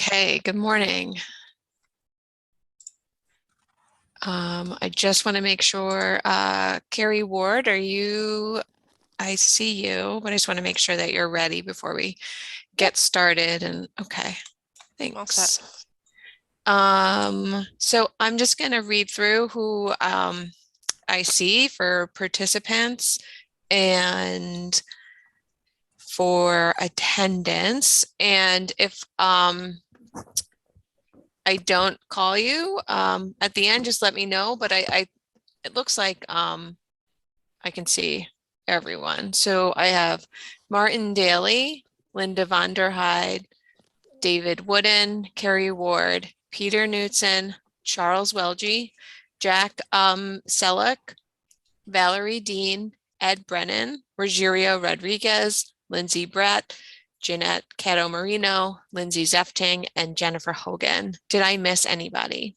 Okay, good morning. I just want to make sure, Carrie Ward, I see you, but I just want to make sure that you're ready before we get started. And okay, All set. thanks. So I'm just going to read through who I see for participants and for attendance. And if I don't call you at the end, just let me know. But it looks like I can see everyone. So I have Martin Daly, Linda von der Heide, David Wooden, Carrie Ward, Peter Knutson, Charles Welge, Jack Selleck, Valerie Dean, Ed Brennan, Rogerio Rodriguez, Lindsay Brett, Jeanette Cato Marino, Lindsay Zefting, and Jennifer Hogan. Did I miss anybody?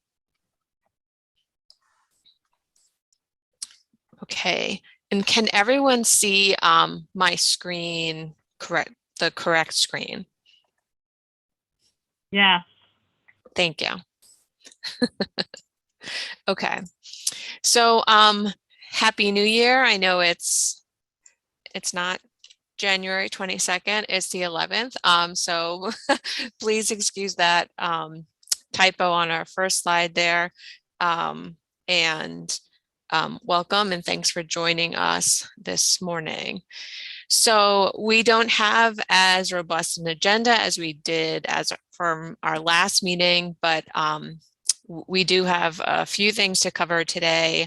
Okay. And can everyone see my screen, the correct screen? Yeah. Thank you. Okay. So Happy New Year. I know it's not January 22nd, it's the 11th. So please excuse that typo on our first slide there. And welcome and thanks for joining us this morning. So we don't have as robust an agenda as we did from our last meeting, but we do have a few things to cover today.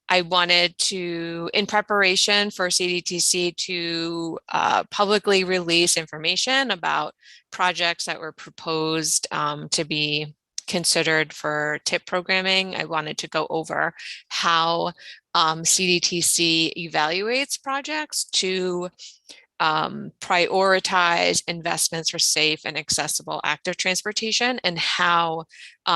I wanted to, in preparation for CDTC, to publicly release information about projects that were proposed to be considered for TIP programming. I wanted to go over how CDTC evaluates projects to prioritize investments for safe and accessible active transportation, and how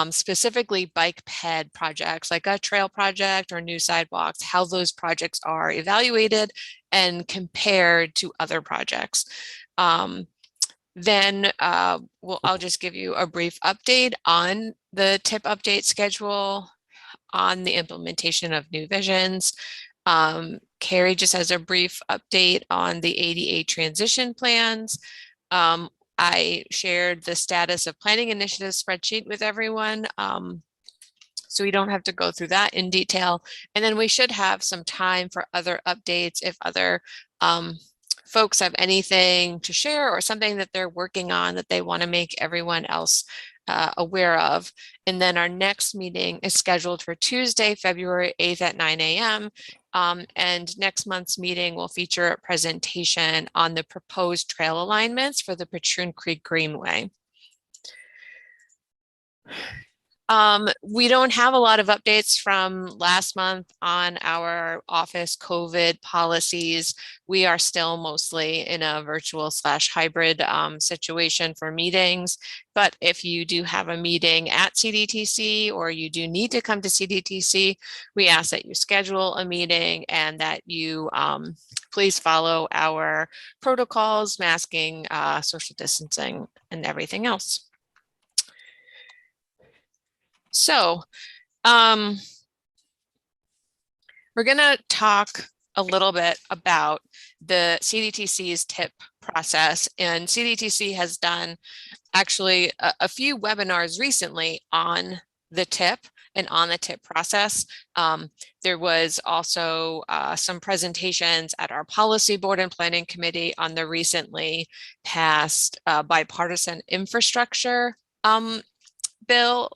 specifically bike ped projects like a trail project or new sidewalks, how those projects are evaluated and compared to other projects. Then I'll just give you a brief update on the TIP update schedule, on the implementation of new visions. Carrie just has a brief update on the ADA transition plans. I shared the status of planning initiative spreadsheet with everyone. So we don't have to go through that in detail. And then we should have some time for other updates if other folks have anything to share or something that they're working on that they want to make everyone else aware of. And then our next meeting is scheduled for Tuesday, February 8th at 9 a.m. And next month's meeting will feature a presentation on the proposed trail alignments for the Patroon Creek Greenway. We don't have a lot of updates from last month on our office COVID policies. We are still mostly in a virtual/hybrid situation for meetings. But if you do have a meeting at CDTC or you do need to come to CDTC, we ask that you schedule a meeting and that you please follow our protocols, masking, social distancing, and everything else. So we're going to talk a little bit about the CDTC's TIP process, and CDTC has done actually a few webinars recently on the TIP and on the TIP process. There was also some presentations at our policy board and planning committee on the recently passed bipartisan infrastructure bill.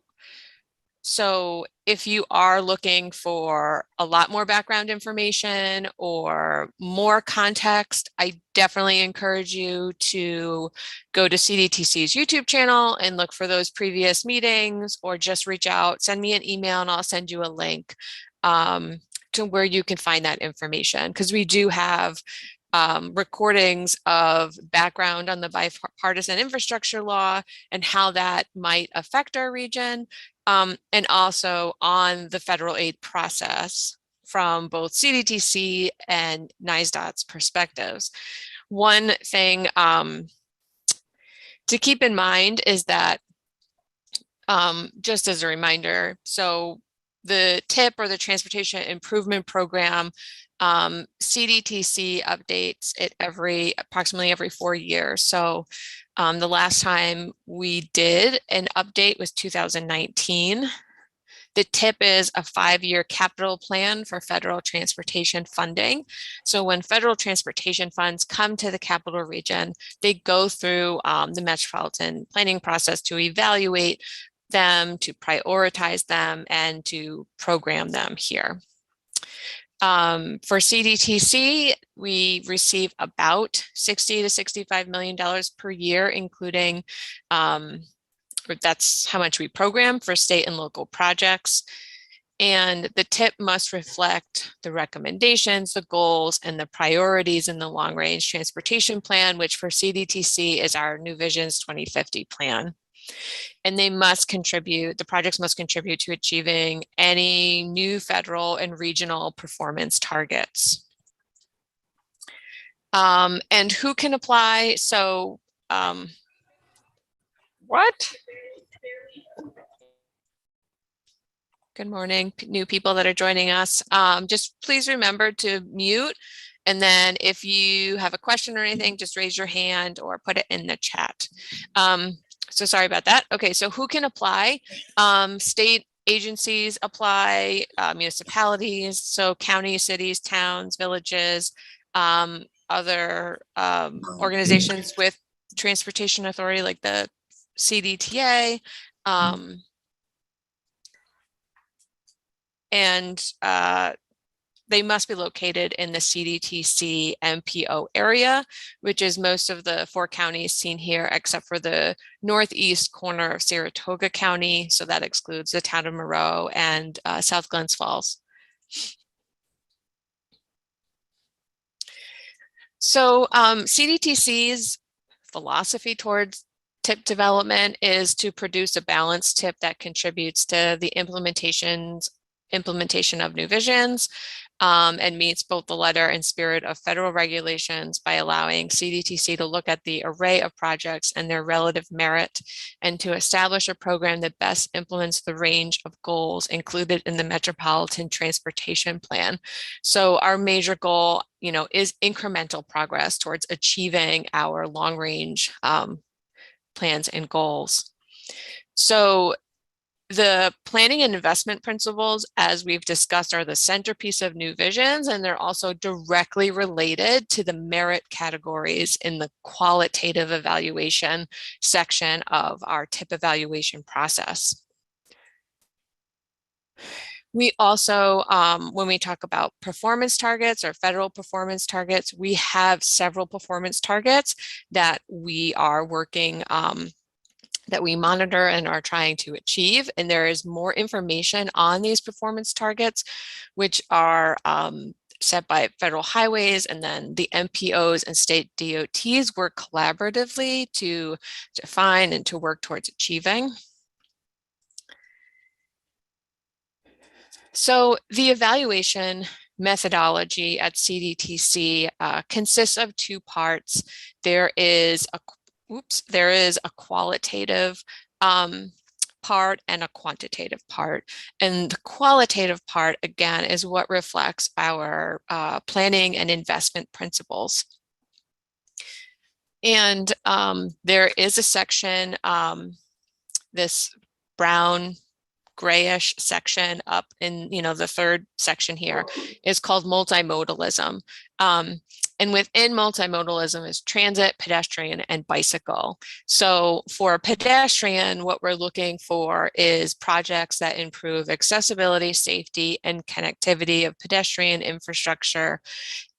So if you are looking for a lot more background information or more context, I definitely encourage you to go to CDTC's YouTube channel and look for those previous meetings, or just reach out, send me an email, and I'll send you a link to where you can find that information. Because we do have recordings of background on the bipartisan infrastructure law and how that might affect our region. And also on the federal aid process from both CDTC and NISDOT's perspectives. One thing to keep in mind is that, just as a reminder, so the TIP, or the Transportation Improvement Program, CDTC updates it approximately every 4 years. So the last time we did an update was 2019. The TIP is a 5-year capital plan for federal transportation funding. So when federal transportation funds come to the capital region, they go through the metropolitan planning process to evaluate them, to prioritize them, and to program them here. For CDTC, we receive about $60 to $65 million per year, including that's how much we program for state and local projects. And the TIP must reflect the recommendations, the goals, and the priorities in the long range transportation plan, which for CDTC is our New Visions 2050 plan. And they must contribute, the projects must contribute to achieving any new federal and regional performance targets. And who can apply? So, what? Good morning, new people that are joining us. Just please remember to mute. And then if you have a question or anything, just raise your hand or put it in the chat. So sorry about that. Okay, so who can apply? State agencies apply, municipalities, so counties, cities, towns, villages, other organizations with transportation authority like the CDTA, and they must be located in the CDTC MPO area, which is most of the 4 counties seen here, except for the northeast corner of Saratoga County. So that excludes the town of Monroe and South Glens Falls. So CDTC's philosophy towards TIP development is to produce a balanced TIP that contributes to the implementation of New Visions, and meets both the letter and spirit of federal regulations by allowing CDTC to look at the array of projects and their relative merit, and to establish a program that best implements the range of goals included in the Metropolitan Transportation Plan. So our major goal, is incremental progress towards achieving our long-range plans and goals. So the planning and investment principles, as we've discussed, are the centerpiece of New Visions, and they're also directly related to the merit categories in the qualitative evaluation section of our TIP evaluation process. We also, when we talk about performance targets or federal performance targets, we have several performance targets that we are working that we monitor and are trying to achieve. And there is more information on these performance targets, which are set by federal highways, and then the MPOs and state DOTs work collaboratively to define and to work towards achieving. So the evaluation methodology at CDTC consists of 2 parts. There is a qualitative part and a quantitative part. And the qualitative part, again, is what reflects our planning and investment principles. And there is a section, this brown grayish section up in, the 3rd section here is called multimodalism. And within multimodalism is transit, pedestrian, and bicycle. So for pedestrian, what we're looking for is projects that improve accessibility, safety, and connectivity of pedestrian infrastructure,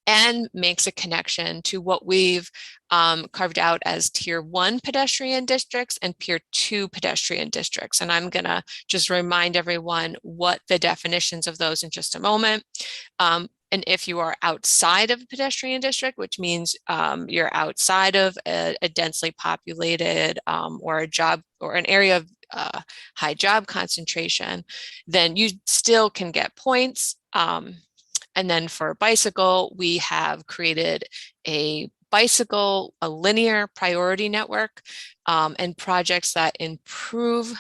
and makes a connection to what we've carved out as Tier 1 pedestrian districts and Tier 2 pedestrian districts. And I'm gonna just remind everyone what the definitions of those in just a moment. And if you are outside of a pedestrian district, which means you're outside of a densely populated or a job or an area of high job concentration, then you still can get points. And then for bicycle, we have created a a linear priority network, and projects that improve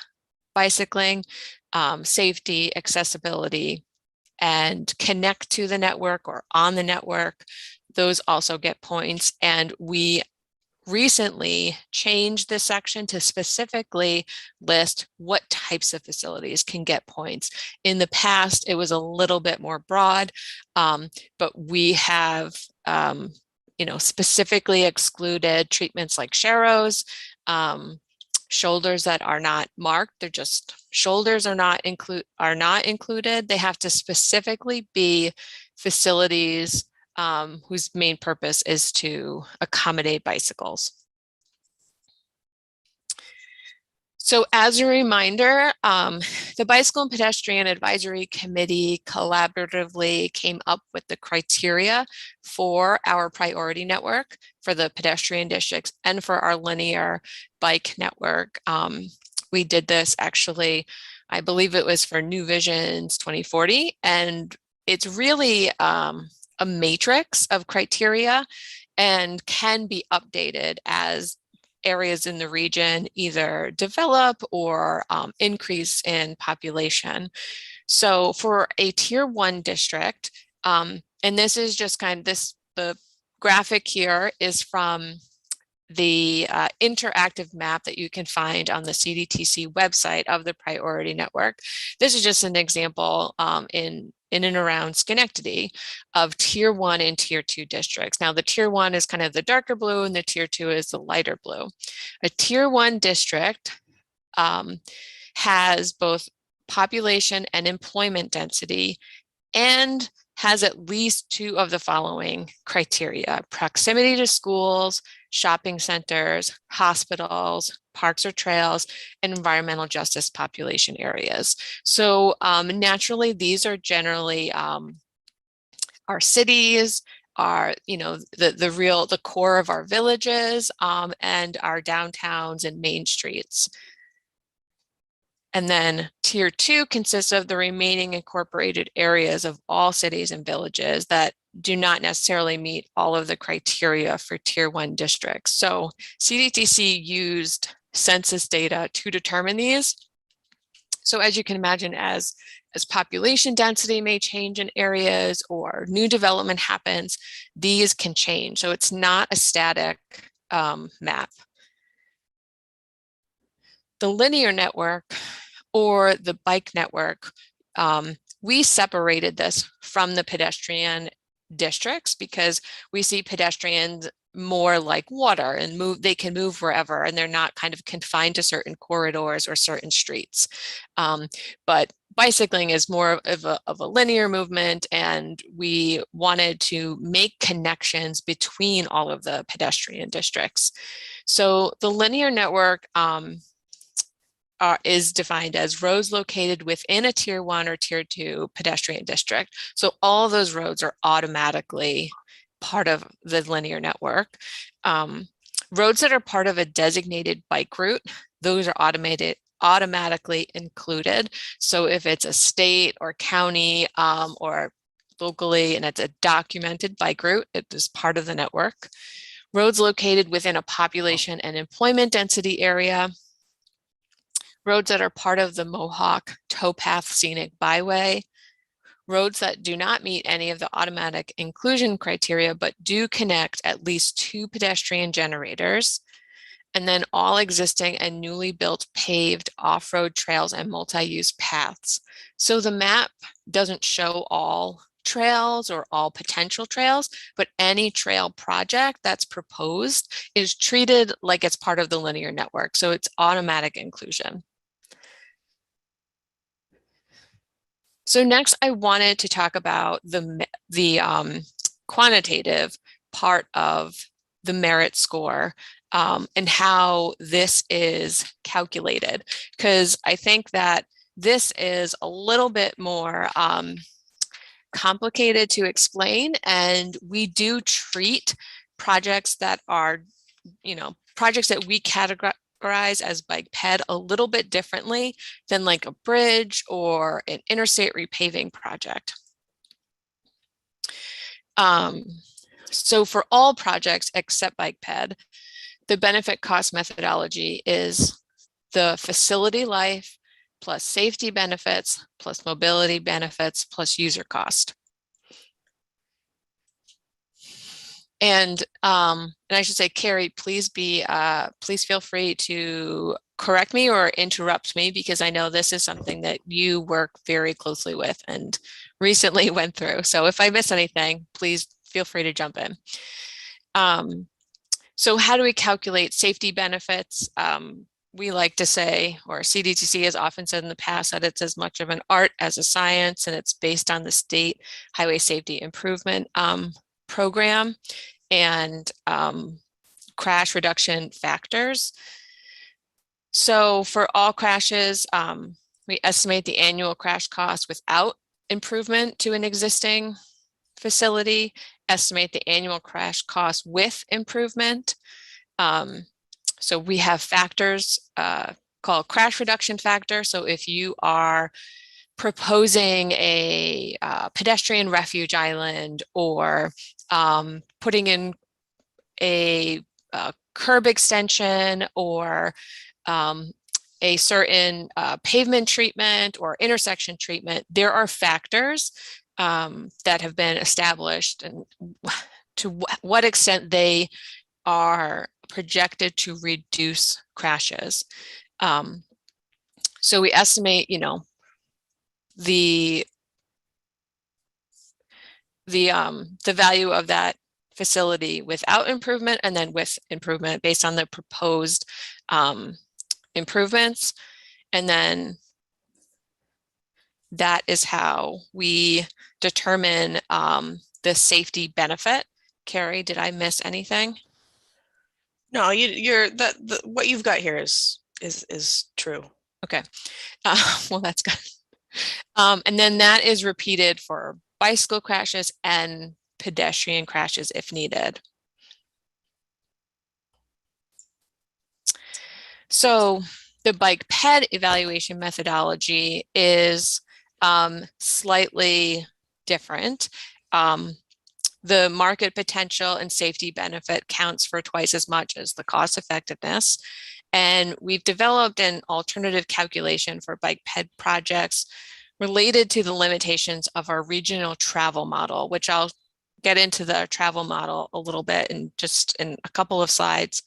bicycling, safety, accessibility, and connect to the network or on the network. Those also get points. And we recently changed this section to specifically list what types of facilities can get points. In the past, it was a little bit more broad, but we have specifically excluded treatments like sharrows, shoulders that are not marked. They're just shoulders are not included. They have to specifically be facilities whose main purpose is to accommodate bicycles. So as a reminder, the Bicycle and Pedestrian Advisory Committee collaboratively came up with the criteria for our priority network for the pedestrian districts and for our linear bike network. We did this actually, I believe it was for New Visions 2040, and it's really a matrix of criteria and can be updated as areas in the region either develop or increase in population. So for a tier 1 district, and this is just the graphic here is from the interactive map that you can find on the CDTC website of the priority network. This is just an example in and around Schenectady of tier 1 and tier 2 districts. Now the tier 1 is kind of the darker blue and the tier 2 is the lighter blue. A tier 1 district has both population and employment density and has at least 2 of the following criteria: proximity to schools, shopping centers, hospitals, parks or trails, and environmental justice population areas. So naturally, these are generally our cities, are the core of our villages, and our downtowns and main streets. And then tier 2 consists of the remaining incorporated areas of all cities and villages that do not necessarily meet all of the criteria for tier 1 districts. So CDTC used census data to determine these. So as you can imagine, as population density may change in areas or new development happens, these can change. So it's not a static map. The linear network or the bike network, we separated this from the pedestrian districts because we see pedestrians more like water and they can move wherever, and they're not kind of confined to certain corridors or certain streets. But bicycling is more of a linear movement, and we wanted to make connections between all of the pedestrian districts. So the linear network is defined as roads located within a tier 1 or tier 2 pedestrian district. So all those roads are automatically part of the linear network. Roads that are part of a designated bike route, those are automatically included. So if it's a state or county or locally and it's a documented bike route, it is part of the network. Roads located within a population and employment density area, roads that are part of the Mohawk Towpath Scenic Byway, roads that do not meet any of the automatic inclusion criteria, but do connect at least 2 pedestrian generators, and then all existing and newly built paved off-road trails and multi-use paths. So the map doesn't show all trails or all potential trails, but any trail project that's proposed is treated like it's part of the linear network. So it's automatic inclusion. So next, I wanted to talk about the quantitative part of the merit score and how this is calculated, because I think that this is a little bit more complicated to explain, and we do treat projects that are, projects that we categorize as bike ped a little bit differently than like a bridge or an interstate repaving project. So for all projects except bike ped, the benefit cost methodology is the facility life plus safety benefits plus mobility benefits plus user cost. And I should say, Carrie, please feel free to correct me or interrupt me, because I know this is something that you work very closely with and recently went through. So if I miss anything, please feel free to jump in. So how do we calculate safety benefits? We like to say, or CDTC has often said in the past, that it's as much of an art as a science, and it's based on the state highway safety improvement program and crash reduction factors. So for all crashes, we estimate the annual crash cost without improvement to an existing facility, estimate the annual crash cost with improvement. So we have factors called crash reduction factor. So if you are proposing a pedestrian refuge island, or putting in a curb extension, or a certain pavement treatment or intersection treatment, there are factors that have been established, and to what extent they are projected to reduce crashes. So we estimate, the value of that facility without improvement, and then with improvement based on the proposed improvements. And then that is how we determine the safety benefit. Carrie, did I miss anything? No, you're what you've got here is true. Okay. Well, that's good. And then that is repeated for bicycle crashes and pedestrian crashes if needed. So the bike ped evaluation methodology is slightly different. The market potential and safety benefit counts for twice as much as the cost effectiveness. And we've developed an alternative calculation for bike ped projects related to the limitations of our regional travel model, which I'll get into the travel model a little bit in just in a couple of slides.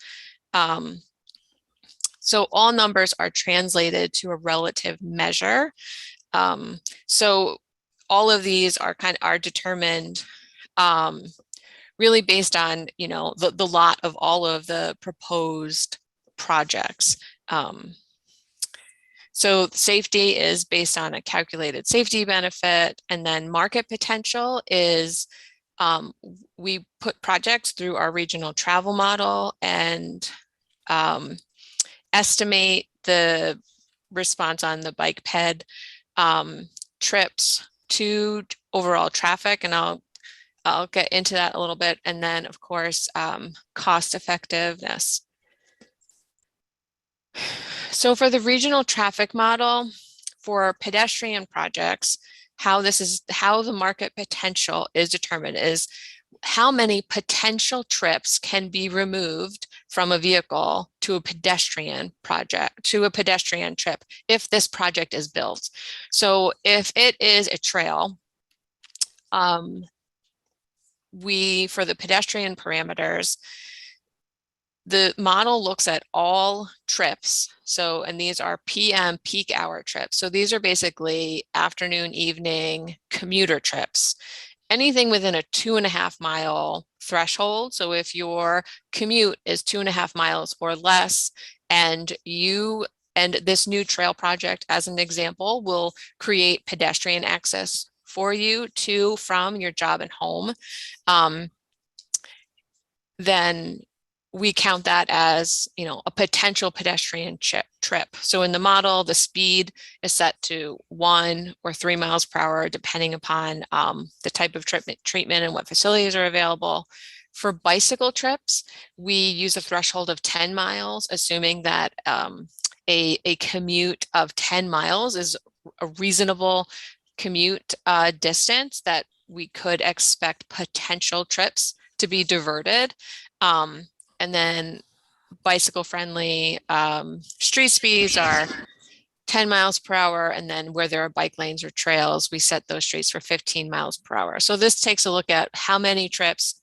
So all numbers are translated to a relative measure. So all of these are determined really based on, the lot of all of the proposed projects. So safety is based on a calculated safety benefit, and then market potential is we put projects through our regional travel model and estimate the response on the bike ped trips to overall traffic, and I'll get into that a little bit. And then, of course, cost effectiveness. So for the regional traffic model for pedestrian projects, how the market potential is determined is how many potential trips can be removed from a vehicle to a pedestrian trip if this project is built. So if it is a trail, for the pedestrian parameters, the model looks at all trips. So, and these are PM peak hour trips. So these are basically afternoon, evening commuter trips. Anything within a 2.5 mile threshold. So if your commute is 2.5 miles or less, and this new trail project, as an example, will create pedestrian access for you to from your job and home, then we count that as, a potential pedestrian trip. So in the model, the speed is set to 1 or 3 miles per hour, depending upon the type of treatment and what facilities are available. For bicycle trips, we use a threshold of 10 miles, assuming that a commute of 10 miles is a reasonable commute distance that we could expect potential trips to be diverted. And then bicycle friendly street speeds are 10 miles per hour. And then where there are bike lanes or trails, we set those streets for 15 miles per hour. So this takes a look at how many trips,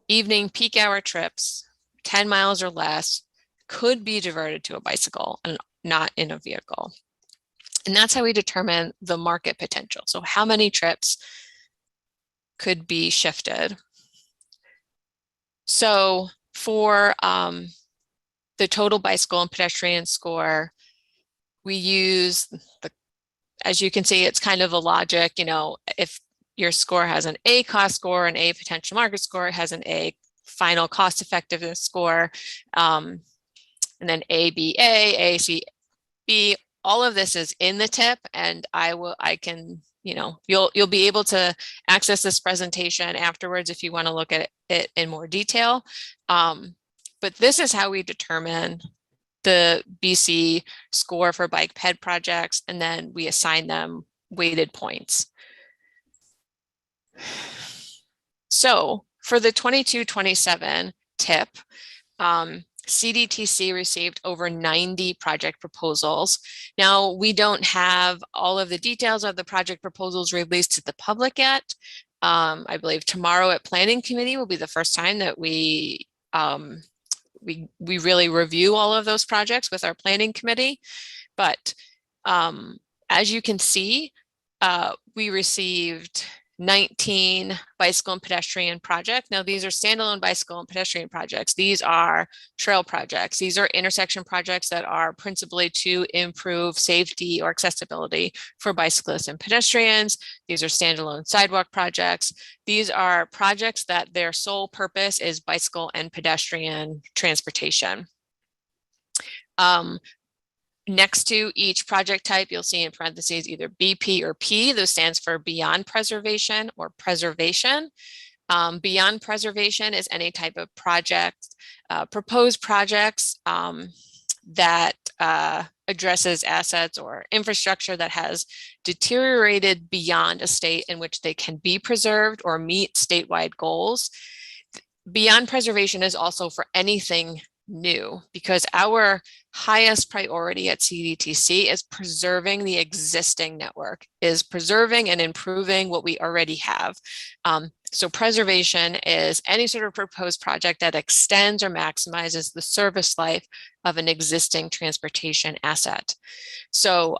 evening peak hour trips, 10 miles or less, could be diverted to a bicycle and not in a vehicle. And that's how we determine the market potential. So how many trips could be shifted. So for the total bicycle and pedestrian score, we use as you can see, it's kind of a logic, if your score has an A cost score, an A potential market score, it has an A final cost effectiveness score, and then A, B, A, C, B, all of this is in the tip, and you'll be able to access this presentation afterwards if you want to look at it in more detail. But this is how we determine the BC score for bike ped projects, and then we assign them weighted points. So for the 22-27 tip, CDTC received over 90 project proposals. Now, we don't have all of the details of the project proposals released to the public yet. I believe tomorrow at Planning Committee will be the first time that we really review all of those projects with our Planning Committee. But as you can see, we received 19 bicycle and pedestrian projects. Now, these are standalone bicycle and pedestrian projects. These are trail projects. These are intersection projects that are principally to improve safety or accessibility for bicyclists and pedestrians. These are standalone sidewalk projects. These are projects that their sole purpose is bicycle and pedestrian transportation. Next to each project type, you'll see in parentheses either BP or P. Those stands for beyond preservation or preservation. Beyond preservation is any type of project, proposed projects that addresses assets or infrastructure that has deteriorated beyond a state in which they can be preserved or meet statewide goals. Beyond preservation is also for anything new, because our highest priority at CDTC is preserving the existing network, is preserving and improving what we already have. So preservation is any sort of proposed project that extends or maximizes the service life of an existing transportation asset. So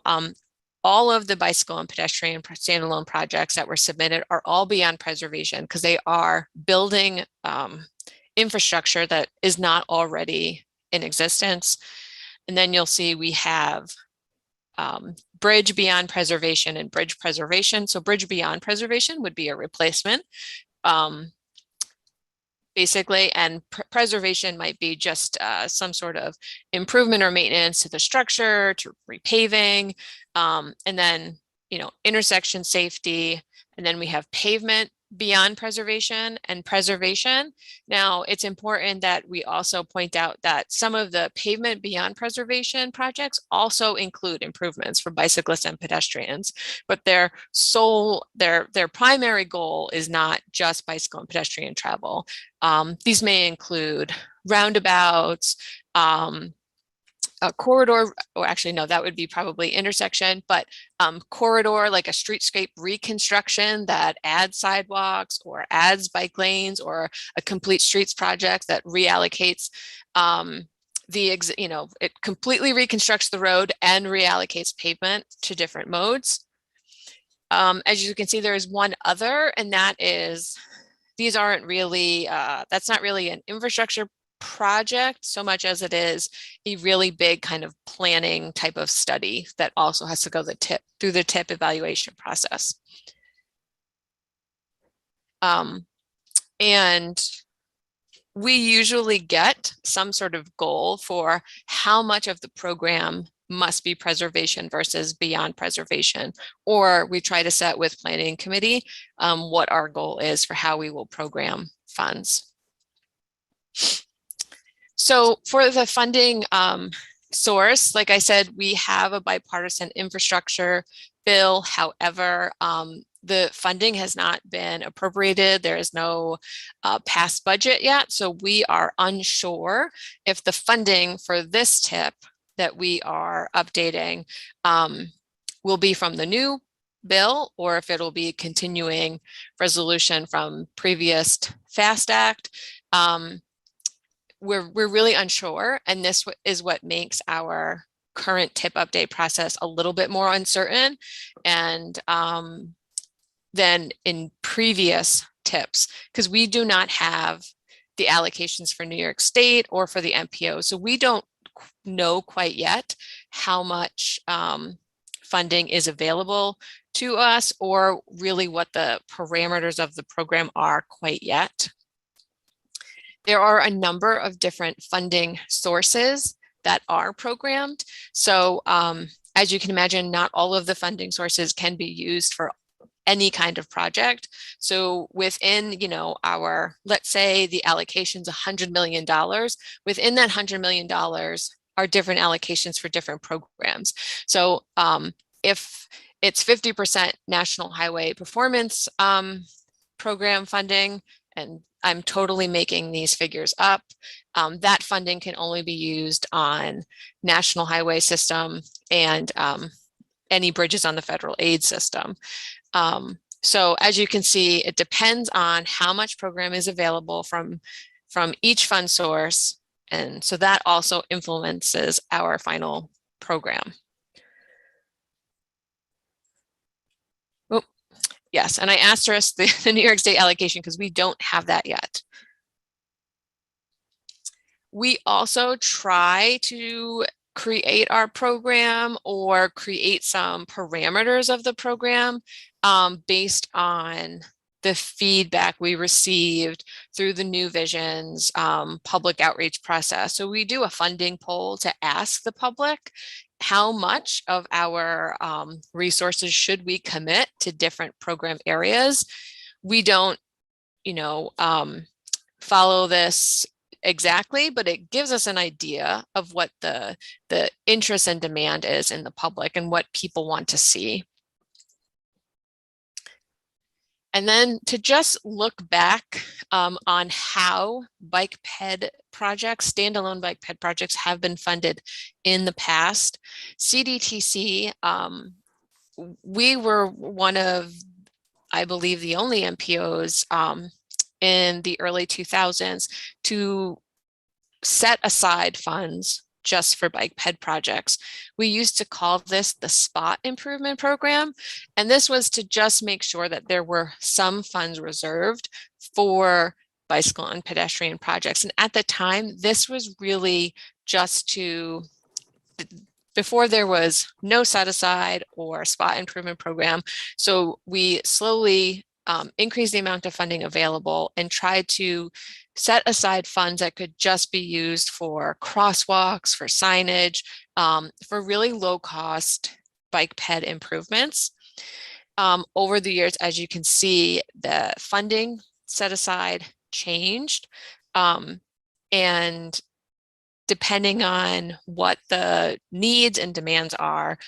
all of the bicycle and pedestrian standalone projects that were submitted are all beyond preservation, because they are building infrastructure that is not already in existence. And then you'll see we have bridge beyond preservation and bridge preservation. So bridge beyond preservation would be a replacement, basically, and preservation might be just some sort of improvement or maintenance to the structure, to repaving, and then, intersection safety. And then we have pavement beyond preservation and preservation. Now, it's important that we also point out that some of the pavement beyond preservation projects also include improvements for bicyclists and pedestrians, but their primary goal is not just bicycle and pedestrian travel. These may include roundabouts, a corridor, or actually, no, that would be probably intersection, but corridor, like a streetscape reconstruction that adds sidewalks or adds bike lanes, or a complete streets project that reallocates it completely reconstructs the road and reallocates pavement to different modes. As you can see, there is one other, and that is, these aren't really, that's not really an infrastructure project so much as it is a really big kind of planning type of study that also has to go through the tip evaluation process. And we usually get some sort of goal for how much of the program must be preservation versus beyond preservation, or we try to set with Planning Committee what our goal is for how we will program funds. So for the funding source, like I said, we have a bipartisan infrastructure bill. However, the funding has not been appropriated. There is no past budget yet. So we are unsure if the funding for this tip that we are updating will be from the new bill or if it'll be continuing resolution from previous FAST Act. We're really unsure, and this is what makes our current tip update process a little bit more uncertain and than in previous tips, because we do not have the allocations for New York State or for the MPO. So we don't know quite yet how much funding is available to us or really what the parameters of the program are quite yet. There are a number of different funding sources that are programmed. So as you can imagine, not all of the funding sources can be used for any kind of project. So within, our, let's say the allocation's $100 million, within that $100 million are different allocations for different programs. So if it's 50% National Highway Performance Program funding, and I'm totally making these figures up, that funding can only be used on National Highway System and any bridges on the federal aid system. So as you can see, it depends on how much program is available from each fund source. And so that also influences our final program. Oh, yes, and I asterisked the New York State allocation because we don't have that yet. We also try to create our program or create some parameters of the program based on the feedback we received through the New Visions public outreach process. So we do a funding poll to ask the public how much of our resources should we commit to different program areas. We don't, follow this exactly, but it gives us an idea of what the interest and demand is in the public and what people want to see. And then to just look back on how bike ped projects, standalone bike ped projects have been funded in the past. CDTC, we were one of, I believe, the only MPOs in the early 2000s to set aside funds just for bike ped projects. We used to call this the Spot Improvement Program. And this was to just make sure that there were some funds reserved for bicycle and pedestrian projects. And at the time, this was really just to, before there was no set aside or Spot Improvement Program. So we slowly increase the amount of funding available and try to set aside funds that could just be used for crosswalks, for signage, for really low cost bike ped improvements. Over the years, as you can see, the funding set aside changed, and depending on what the needs and demands are,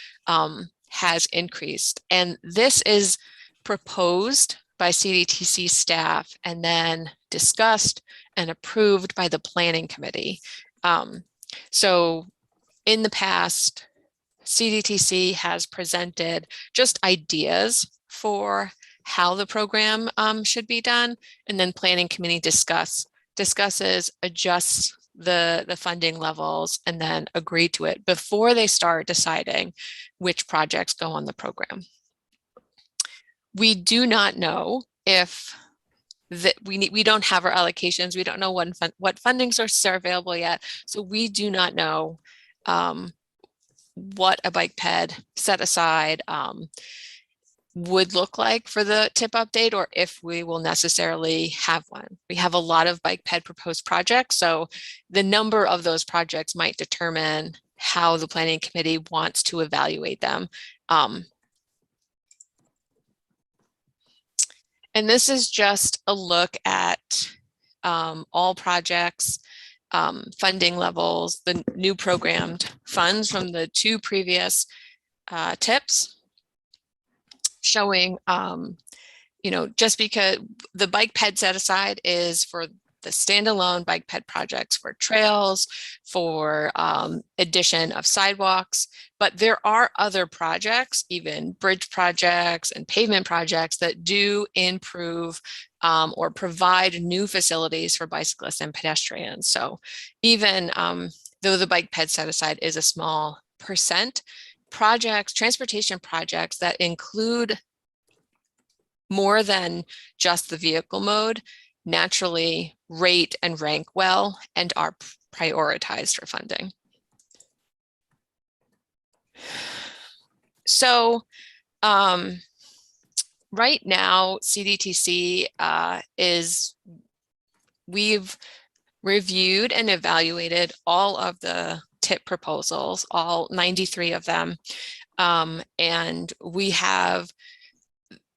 has increased. And this is proposed by CDTC staff and then discussed and approved by the planning committee. So in the past, CDTC has presented just ideas for how the program should be done, and then planning committee discusses, adjusts the funding levels, and then agree to it before they start deciding which projects go on the program. We do not know if we don't have our allocations. We don't know what funding sources are available yet. So we do not know what a bike ped set aside would look like for the tip update, or if we will necessarily have one. We have a lot of bike ped proposed projects, so the number of those projects might determine how the planning committee wants to evaluate them. And this is just a look at all projects, funding levels, the new programmed funds from the two previous tips. showing, just because the bike ped set aside is for the standalone bike ped projects for trails, for addition of sidewalks, but there are other projects, even bridge projects and pavement projects that do improve or provide new facilities for bicyclists and pedestrians. So even though the bike ped set aside is a small percent, projects, transportation projects that include more than just the vehicle mode naturally rate and rank well and are prioritized for funding. So right now, CDTC we've reviewed and evaluated all of the TIP proposals, all 93 of them, and we have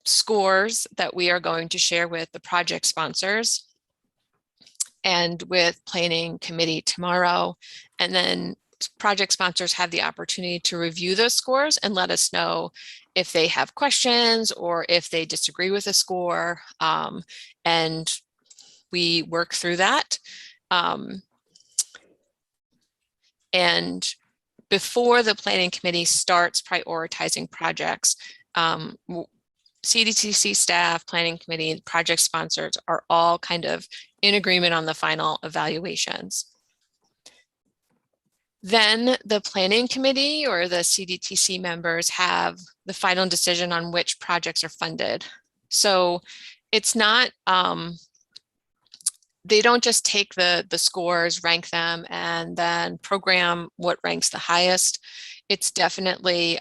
scores that we are going to share with the project sponsors and with planning committee tomorrow. And then project sponsors have the opportunity to review those scores and let us know if they have questions or if they disagree with a score. And we work through that. And before the planning committee starts prioritizing projects, CDTC staff, planning committee, project sponsors are all kind of in agreement on the final evaluations. Then the planning committee or the CDTC members have the final decision on which projects are funded. So it's not, they don't just take the scores, rank them, and then program what ranks the highest. It's definitely,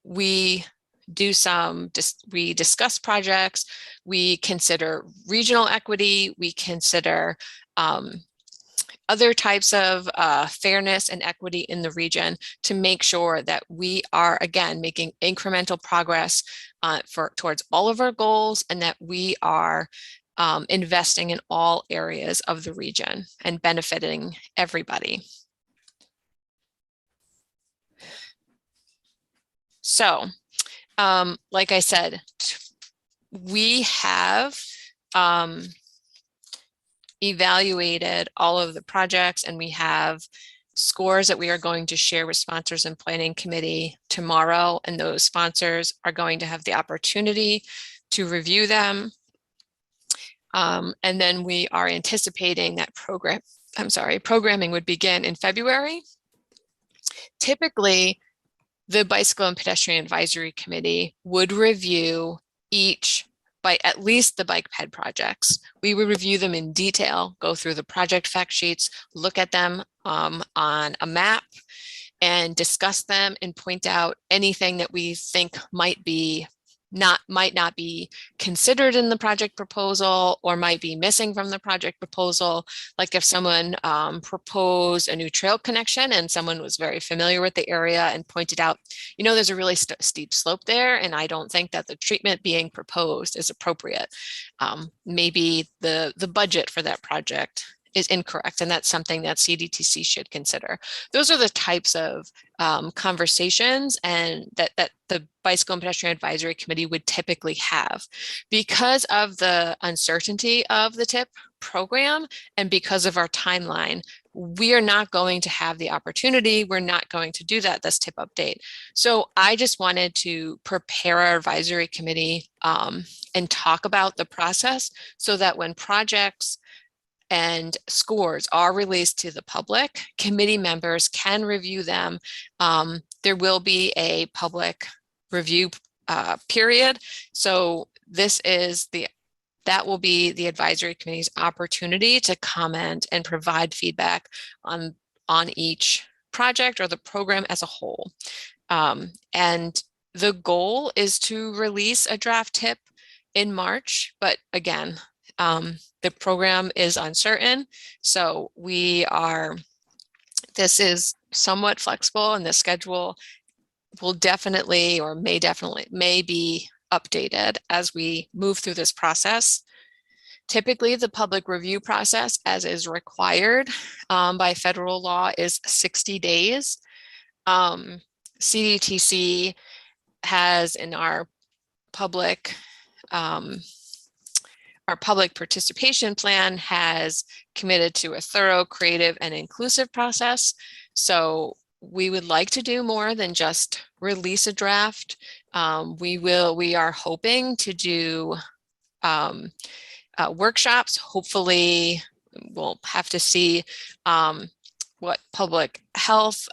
we discuss projects, we consider regional equity, we consider other types of fairness and equity in the region to make sure that we are, again, making incremental progress towards all of our goals, and that we are investing in all areas of the region and benefiting everybody. So, like I said, we have evaluated all of the projects, and we have scores that we are going to share with sponsors and planning committee tomorrow. And those sponsors are going to have the opportunity to review them. And then we are anticipating that programming would begin in February. Typically, the Bicycle and Pedestrian Advisory Committee would review at least the bike ped projects. We would review them in detail, go through the project fact sheets, look at them on a map, and discuss them and point out anything that we think might not be considered in the project proposal or might be missing from the project proposal. Like if someone proposed a new trail connection and someone was very familiar with the area and pointed out, there's a really steep slope there, and I don't think that the treatment being proposed is appropriate. Maybe the budget for that project is incorrect, and that's something that CDTC should consider. Those are the types of conversations and that the Bicycle and Pedestrian Advisory Committee would typically have. Because of the uncertainty of the TIP program and because of our timeline, we are not going to have the opportunity. We're not going to do this TIP update. So I just wanted to prepare our advisory committee and talk about the process so that when projects and scores are released to the public, committee members can review them. There will be a public review period. So that will be the advisory committee's opportunity to comment and provide feedback on each project or the program as a whole. And the goal is to release a draft TIP in March, but again, the program is uncertain, so this is somewhat flexible, and the schedule will definitely or may be updated as we move through this process. Typically, the public review process, as is required by federal law, is 60 days. CDTC has, in our public our public participation plan has committed to a thorough, creative, and inclusive process. So we would like to do more than just release a draft. We are hoping to do workshops. Hopefully, we'll have to see what public health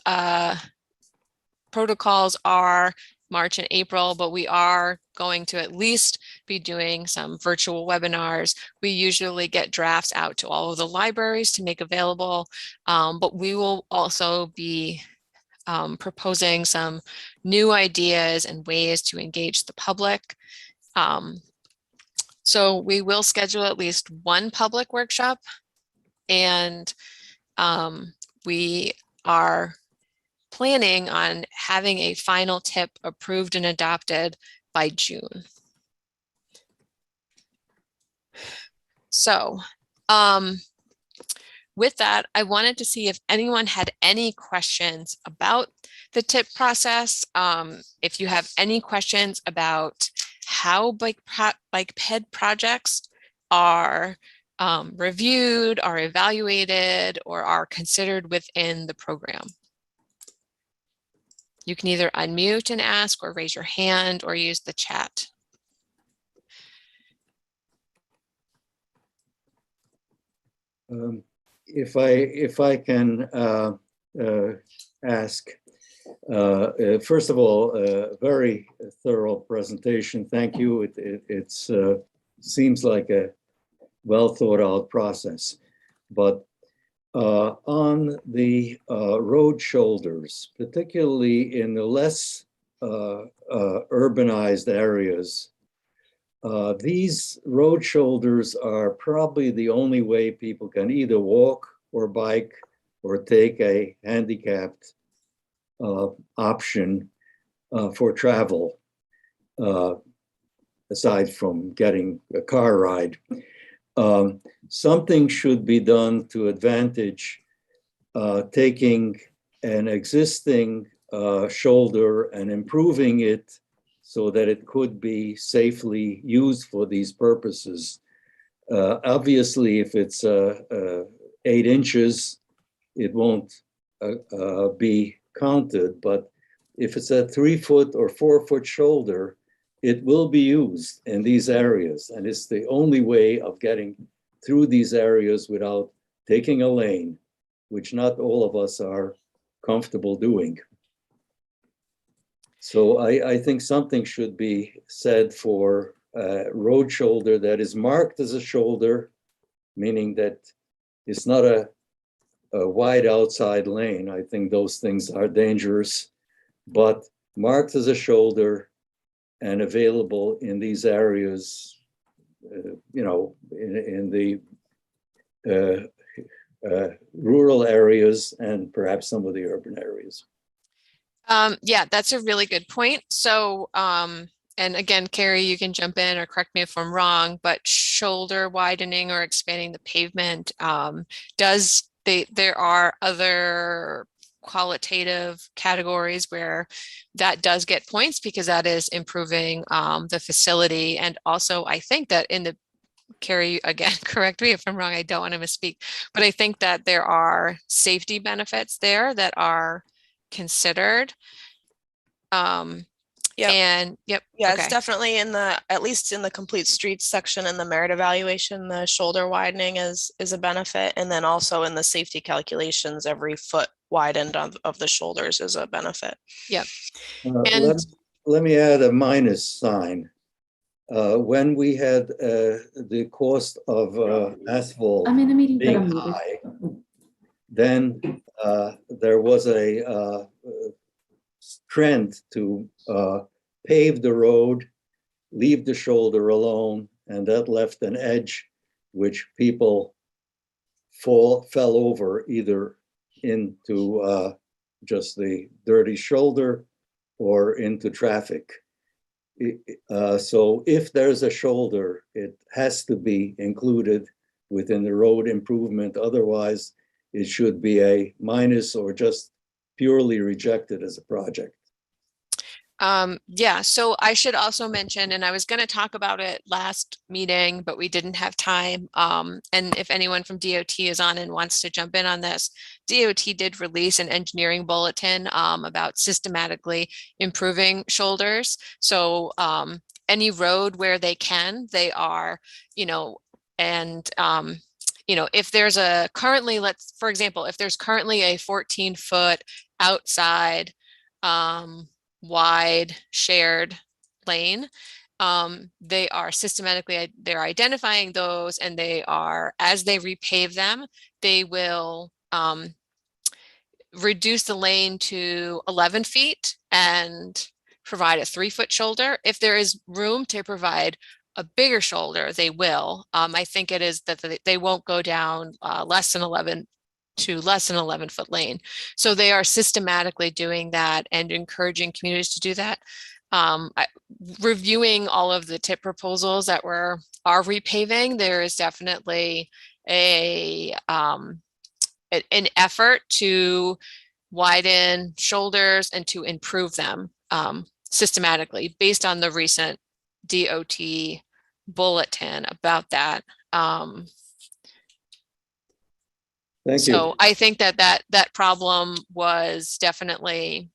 protocols are March and April, but we are going to at least be doing some virtual webinars. We usually get drafts out to all of the libraries to make available, but we will also be proposing some new ideas and ways to engage the public. So we will schedule at least one public workshop, and we are planning on having a final tip approved and adopted by June. So with that, I wanted to see if anyone had any questions about the tip process. If you have any questions about how bike ped projects are reviewed, are evaluated, or are considered within the program. You can either unmute and ask, or raise your hand, or use the chat. If I can ask, first of all, a very thorough presentation. Thank you. It seems like a well thought out process, but on the road shoulders, particularly in the less urbanized areas, these road shoulders are probably the only way people can either walk or bike or take a handicapped option for travel, aside from getting a car ride. Something should be done to advantage taking an existing shoulder and improving it so that it could be safely used for these purposes. Obviously, if it's 8 inches, it won't be counted, but if it's a 3-foot or 4-foot shoulder, it will be used in these areas, and it's the only way of getting through these areas without taking a lane, which not all of us are comfortable doing. So I think something should be said for a road shoulder that is marked as a shoulder, meaning that it's not a wide outside lane. I think those things are dangerous, but marked as a shoulder and available in these areas, you know, in the rural areas and perhaps some of the urban areas. Yeah, that's a really good point. So, and again, Carrie, you can jump in or correct me if I'm wrong, but shoulder widening or expanding the pavement there are other qualitative categories where that does get points because that is improving the facility. And also, I think that Carrie, again, correct me if I'm wrong, I don't want to misspeak, but I think that there are safety benefits there that are considered. Yeah, okay. It's definitely at least in the complete streets section in the merit evaluation, the shoulder widening is a benefit. And then also in the safety calculations, every foot widened of the shoulders is a benefit. Yep. Let me add a minus sign. When we had the cost of asphalt being high, then there was a trend to pave the road, leave the shoulder alone, and that left an edge which people fell over either into just the dirty shoulder or into traffic. So if there's a shoulder, it has to be included within the road improvement. Otherwise, it should be a minus or just purely rejected as a project. Yeah, so I should also mention, and I was going to talk about it last meeting, but we didn't have time. And if anyone from DOT is on and wants to jump in on this, DOT did release an engineering bulletin about systematically improving shoulders. So any road where they can, they are, and if there's a currently, for example, if there's currently a 14-foot outside wide shared lane, they are they're identifying those, and they are, as they repave them, they will reduce the lane to 11 feet and provide a 3-foot shoulder. If there is room to provide a bigger shoulder, they will. I think it is that they won't go down less than 11-foot lane. So they are systematically doing that and encouraging communities to do that. Reviewing all of the tip proposals that are repaving, there is definitely an effort to widen shoulders and to improve them systematically based on the recent DOT bulletin about that. Thank So you. I think that problem was definitely,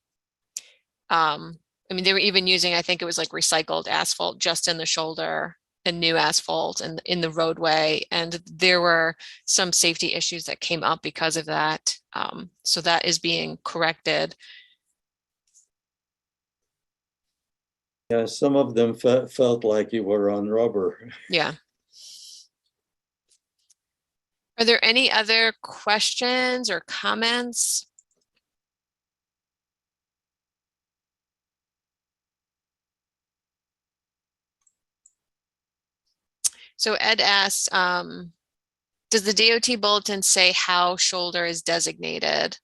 they were even using, I think it was like recycled asphalt just in the shoulder and new asphalt and in the roadway. And there were some safety issues that came up because of that. So that is being corrected. Yeah, some of them felt like you were on rubber. Yeah. Are there any other questions or comments? So Ed asked, does the DOT bulletin say how shoulder is designated?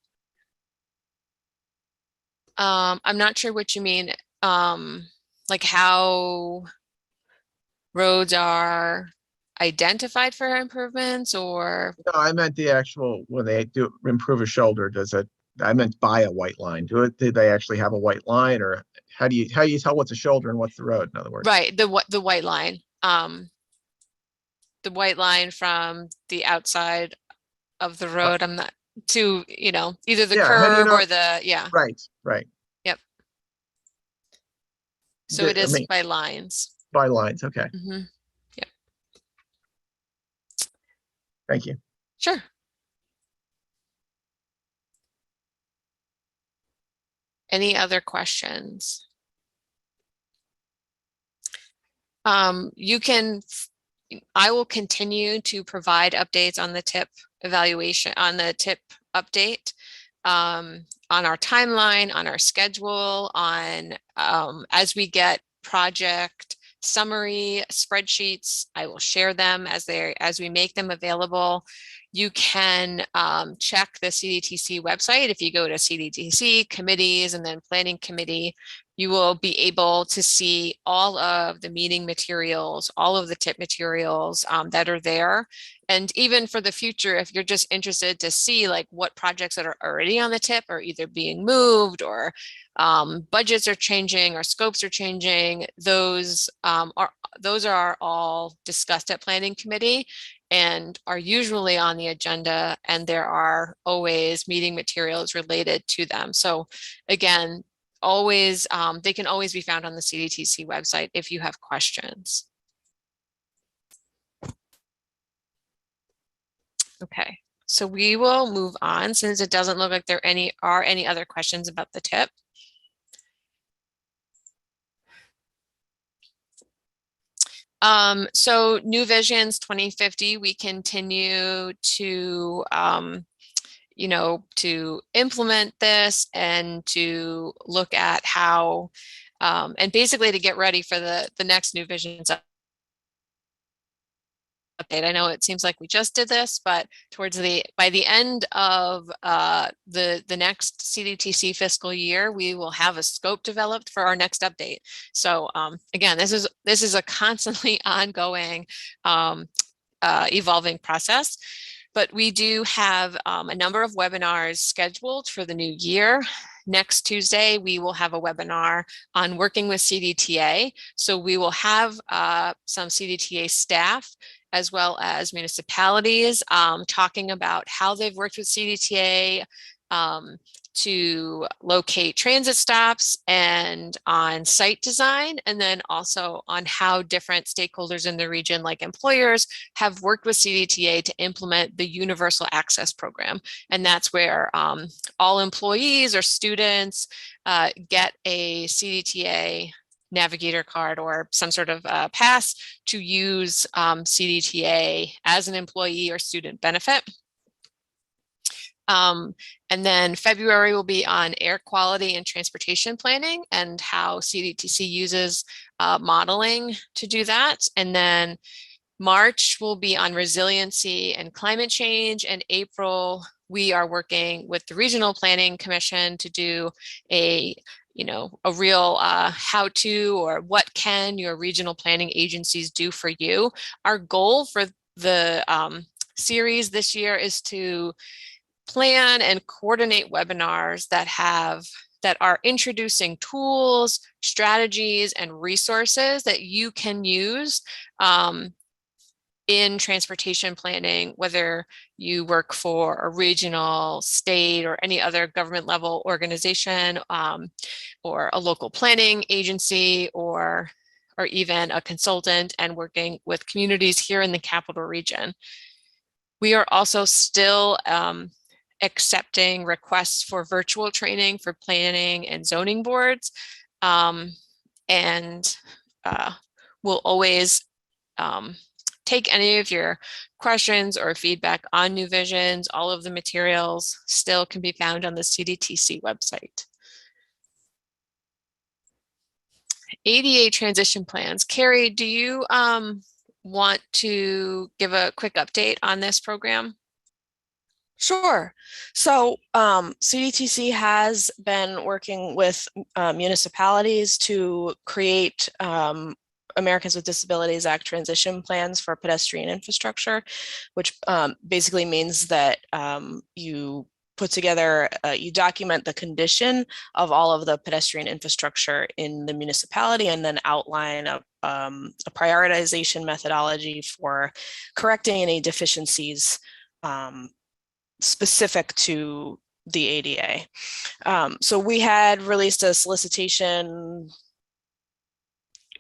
I'm not sure what you mean. Like how roads are identified for improvements, or? No, I meant the actual, when they do improve a shoulder, I meant by a white line. Do they actually have a white line, or how do you tell what's a shoulder and what's the road, in other words? Right, the white line. The white line from the outside of the road. I'm not to, either the Yeah, how do you curb know? or yeah. Right. Yep. So it I is mean, by lines. by lines, okay. Mhm. Yep. Thank you. Sure. Any other questions? I will continue to provide updates on the tip evaluation, on the tip update, on our timeline, on our schedule, on as we get project summary spreadsheets, I will share them as we make them available. You can check the CDTC website. If you go to CDTC committees and then planning committee, you will be able to see all of the meeting materials, all of the tip materials that are there. And even for the future, if you're just interested to see like what projects that are already on the tip are either being moved, or budgets are changing, or scopes are changing, those are all discussed at planning committee and are usually on the agenda, and there are always meeting materials related to them. So again, always, they can always be found on the CDTC website if you have questions. Okay, so we will move on since it doesn't look like there are any other questions about the tip. So New Visions 2050, we continue to to implement this and to look at how and basically to get ready for the next New Visions update. I know it seems like we just did this, but by the end of the next CDTC fiscal year, we will have a scope developed for our next update. So again, this is a constantly ongoing evolving process. But we do have a number of webinars scheduled for the new year. next Tuesday, we will have a webinar on working with CDTA. So we will have some CDTA staff as well as municipalities talking about how they've worked with CDTA to locate transit stops and on site design, and then also on how different stakeholders in the region, like employers, have worked with CDTA to implement the Universal Access Program. And that's where all employees or students get a CDTA navigator card or some sort of pass to use CDTA as an employee or student benefit. And then February will be on air quality and transportation planning and how CDTC uses modeling to do that. And then March will be on resiliency and climate change. And April, we are working with the Regional Planning Commission to do a real how-to, or what can your regional planning agencies do for you. Our goal for the series this year is to plan and coordinate webinars that are introducing tools, strategies, and resources that you can use in transportation planning, whether you work for a regional, state, or any other government level organization, or a local planning agency, or even a consultant and working with communities here in the capital region. We are also still accepting requests for virtual training for planning and zoning boards. And we'll always take any of your questions or feedback on New Visions. All of the materials still can be found on the CDTC website. ADA transition plans. Carrie, do you want to give a quick update on this program? Sure. So CDTC has been working with municipalities to create Americans with Disabilities Act transition plans for pedestrian infrastructure, which basically means that you put together, you document the condition of all of the pedestrian infrastructure in the municipality, and then outline a prioritization methodology for correcting any deficiencies specific to the ADA. So we had released a solicitation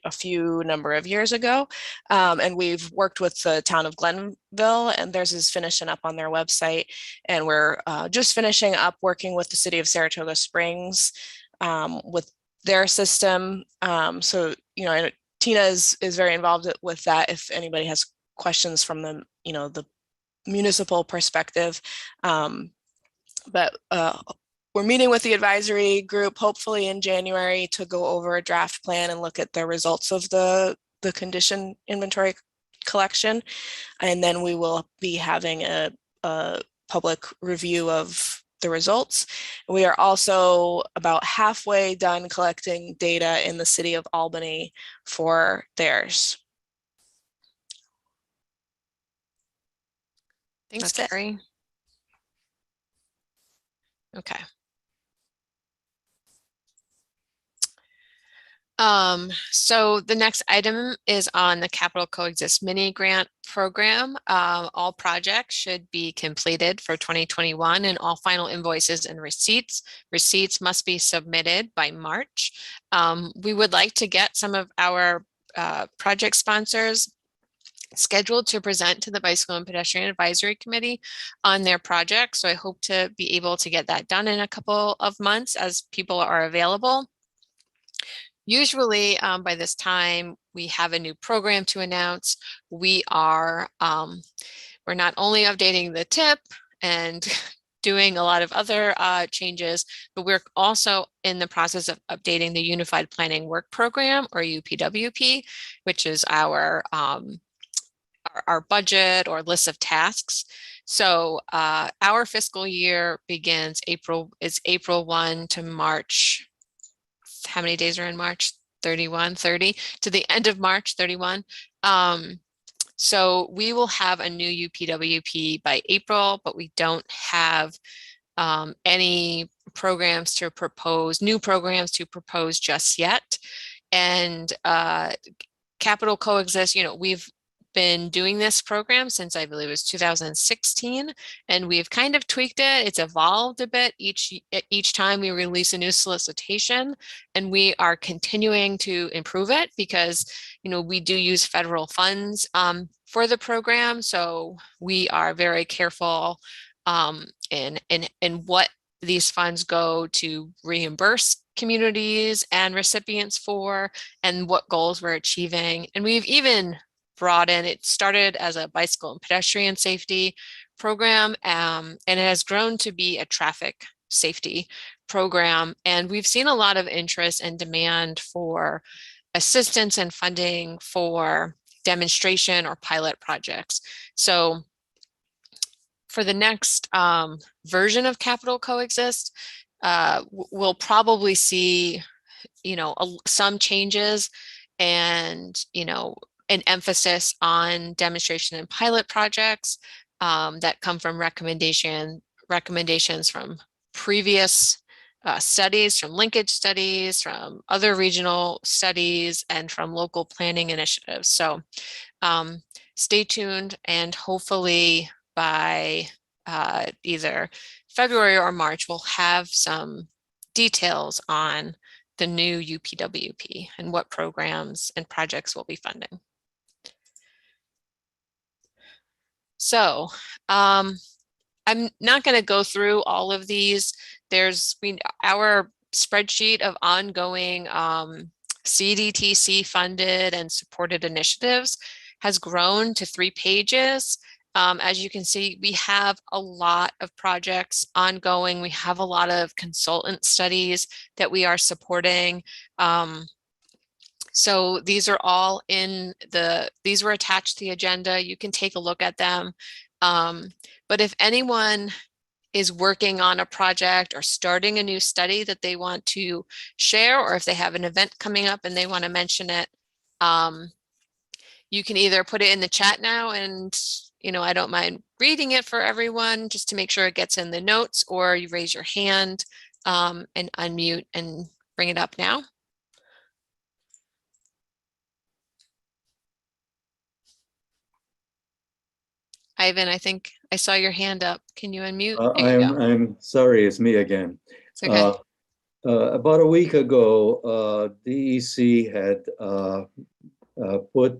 a number of years ago, and we've worked with the town of Glenville, and theirs is finishing up on their website, and we're just finishing up working with the city of Saratoga Springs with their system. So Tina is very involved with that. If anybody has questions from the the municipal perspective, but we're meeting with the advisory group hopefully in January to go over a draft plan and look at the results of the condition inventory collection. And then we will be having a public review of the results. We are also about halfway done collecting data in the city of Albany for theirs. Thanks, That's it. Carrie. Okay. So the next item is on the Capital Coexist mini grant program. All projects should be completed for 2021, and all final invoices and receipts must be submitted by March. We would like to get some of our project sponsors scheduled to present to the Bicycle and Pedestrian Advisory Committee on their project. So I hope to be able to get that done in a couple of months as people are available. Usually by this time we have a new program to announce. We are we're not only updating the tip and doing a lot of other changes, but we're also in the process of updating the Unified Planning Work Program, or UPWP, which is our budget or list of tasks. So our fiscal year begins April 1 to March. How many days are in March? 30 to the end of March 31. So we will have a new UPWP by April, but we don't have any programs to propose, new programs to propose just yet. And Capital Coexist, we've been doing this program since I believe it was 2016, and we've kind of tweaked it. It's evolved a bit each time we release a new solicitation, and we are continuing to improve it because we do use federal funds for the program, so we are very careful in what these funds go to reimburse communities and recipients for, and what goals we're achieving. And we've even brought in, it started as a bicycle and pedestrian safety program, and it has grown to be a traffic safety program. And we've seen a lot of interest and demand for assistance and funding for demonstration or pilot projects. So for the next version of Capital Coexist, we'll probably see, some changes and, an emphasis on demonstration and pilot projects that come from recommendations from previous studies, from linkage studies, from other regional studies, and from local planning initiatives. So stay tuned, and hopefully by either February or March, we'll have some details on the new UPWP and what programs and projects we'll be funding. So I'm not going to go through all of these. There's our spreadsheet of ongoing CDTC funded and supported initiatives has grown to 3 pages. As you can see, we have a lot of projects ongoing. We have a lot of consultant studies that we are supporting. So these are all these were attached to the agenda. You can take a look at them. But if anyone is working on a project or starting a new study that they want to share, or if they have an event coming up and they want to mention it, you can either put it in the chat now, and I don't mind reading it for everyone just to make sure it gets in the notes, or you raise your hand and unmute and bring it up now. Ivan, I think I saw your hand up. Can you unmute? I'm sorry, it's me again. It's okay. About a week ago, DEC had put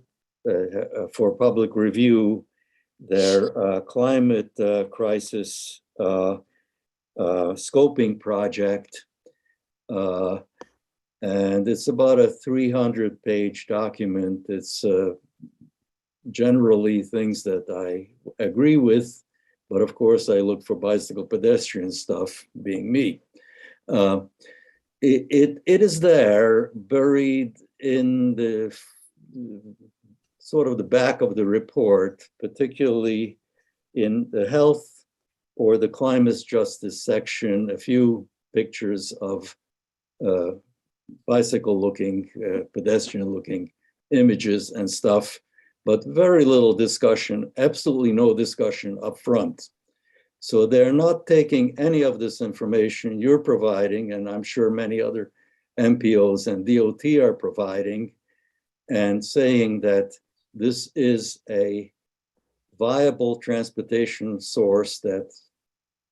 for public review their climate crisis scoping project. And it's about a 300-page document. It's generally things that I agree with, but of course I look for bicycle pedestrian stuff, being me. It is there, buried in the sort of the back of the report, particularly in the health or the climate justice section, a few pictures of bicycle-looking, pedestrian-looking images and stuff, but very little discussion, absolutely no discussion up front. So they're not taking any of this information you're providing, and I'm sure many other MPOs and DOT are providing, and saying that this is a viable transportation source that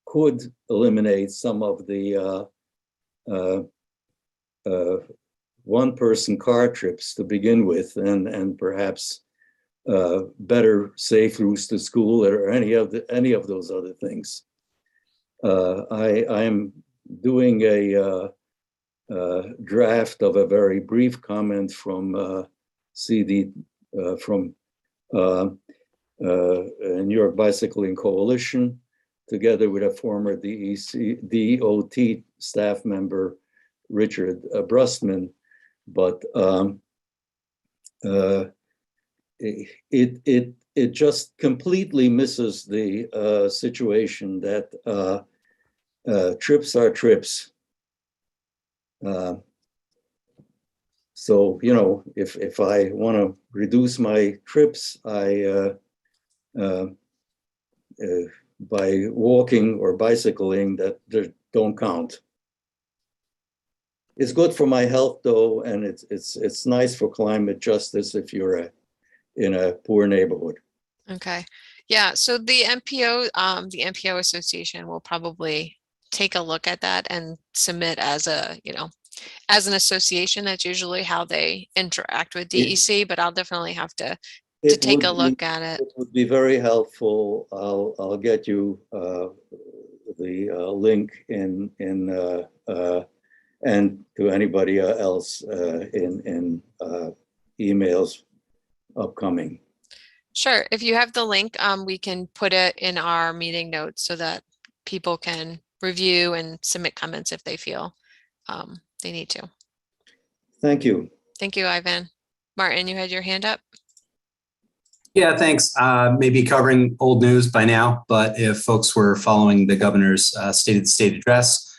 could eliminate some of the one-person car trips to begin with, and perhaps better safe routes to school, or any of those other things. I'm doing a draft of a very brief comment from New York Bicycling Coalition, together with a former DOT staff member, Richard Brustman, but it just completely misses the situation that trips are trips. So, if I want to reduce my trips, I by walking or bicycling that don't count. It's good for my health though, and it's nice for climate justice if you're in a poor neighborhood. Okay. Yeah. So the MPO Association will probably take a look at that and submit as a, as an association. That's usually how they interact with DEC, but I'll definitely have to take a look at it. It would be very helpful. I'll get you the link in and to anybody else in emails upcoming. Sure. If you have the link, we can put it in our meeting notes so that people can review and submit comments if they feel they need to. Thank you. Thank you, Ivan. Martin, you had your hand up. Yeah, thanks. Maybe covering old news by now, but if folks were following the governor's State of the State address,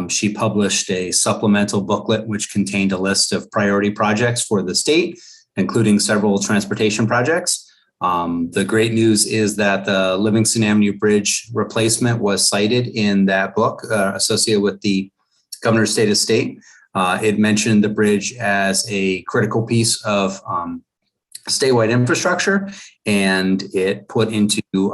she published a supplemental booklet which contained a list of priority projects for the state, including several transportation projects. The great news is that the Livingston Avenue Bridge replacement was cited in that book associated with the governor's State of State. It mentioned the bridge as a critical piece of statewide infrastructure, and it put into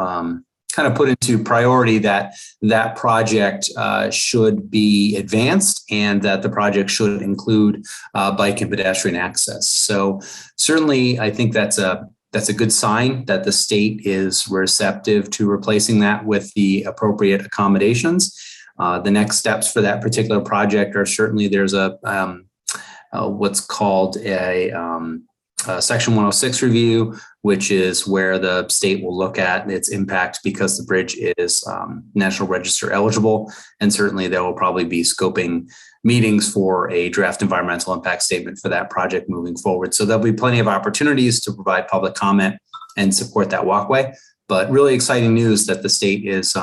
priority that that project should be advanced and that the project should include bike and pedestrian access. So certainly, I think that's a good sign that the state is receptive to replacing that with the appropriate accommodations. The next steps for that particular project are certainly there's a what's called a Section 106 review, which is where the state will look at its impact because the bridge is National Register eligible. And certainly there will probably be scoping meetings for a draft environmental impact statement for that project moving forward. So there'll be plenty of opportunities to provide public comment and support that walkway. But really exciting news that the state is